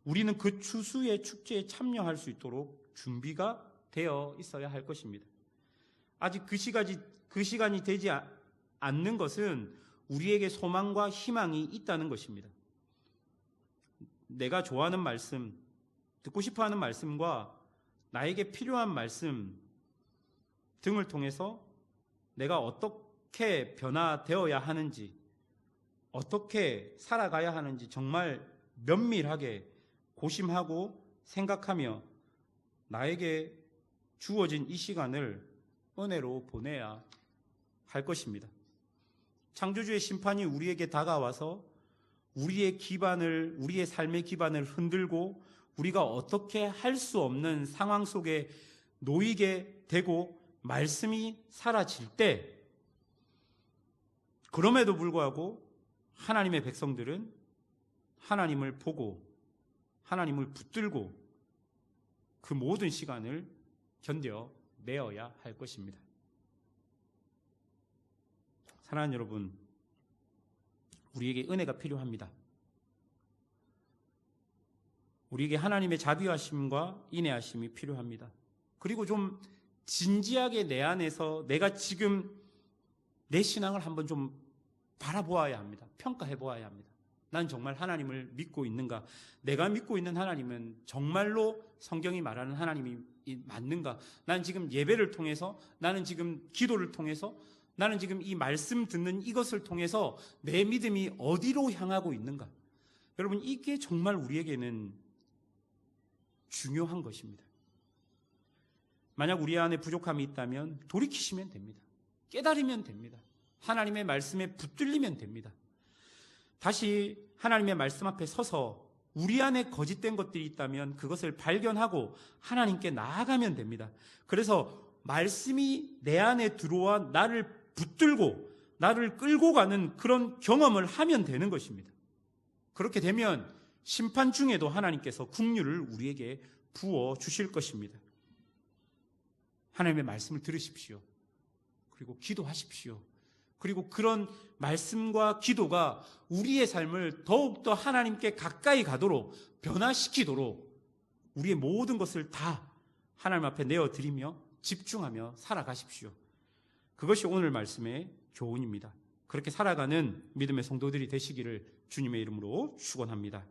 우리는 그 추수의 축제에 참여할 수 있도록 준비가 되어 있어야 할 것입니다. 아직 그 시간이 되지 않는 것은 우리에게 소망과 희망이 있다는 것입니다. 내가 좋아하는 말씀, 듣고 싶어하는 말씀과 나에게 필요한 말씀 등을 통해서 내가 어떻게 변화되어야 하는지, 어떻게 살아가야 하는지 정말 면밀하게 고심하고 생각하며 나에게 주어진 이 시간을 은혜로 보내야 할 것입니다. 창조주의 심판이 우리에게 다가와서 우리의 삶의 기반을 흔들고 우리가 어떻게 할 수 없는 상황 속에 놓이게 되고 말씀이 사라질 때, 그럼에도 불구하고 하나님의 백성들은 하나님을 보고 하나님을 붙들고 그 모든 시간을 견뎌내어야 할 것입니다. 사랑하는 여러분, 우리에게 은혜가 필요합니다. 우리에게 하나님의 자비하심과 인애하심이 필요합니다. 그리고 좀 진지하게 내 안에서 내가 지금 내 신앙을 한번 좀 바라보아야 합니다. 평가해 보아야 합니다. 난 정말 하나님을 믿고 있는가? 내가 믿고 있는 하나님은 정말로 성경이 말하는 하나님이 맞는가? 난 지금 예배를 통해서, 나는 지금 기도를 통해서, 나는 지금 이 말씀 듣는 이것을 통해서 내 믿음이 어디로 향하고 있는가? 여러분, 이게 정말 우리에게는 중요한 것입니다. 만약 우리 안에 부족함이 있다면 돌이키시면 됩니다. 깨달으면 됩니다. 하나님의 말씀에 붙들리면 됩니다. 다시 하나님의 말씀 앞에 서서 우리 안에 거짓된 것들이 있다면 그것을 발견하고 하나님께 나아가면 됩니다. 그래서 말씀이 내 안에 들어와 나를 붙들고 나를 끌고 가는 그런 경험을 하면 되는 것입니다. 그렇게 되면 심판 중에도 하나님께서 긍휼을 우리에게 부어 주실 것입니다. 하나님의 말씀을 들으십시오. 그리고 기도하십시오. 그리고 그런 말씀과 기도가 우리의 삶을 더욱더 하나님께 가까이 가도록, 변화시키도록 우리의 모든 것을 다 하나님 앞에 내어드리며 집중하며 살아가십시오. 그것이 오늘 말씀의 교훈입니다. 그렇게 살아가는 믿음의 성도들이 되시기를 주님의 이름으로 축원합니다.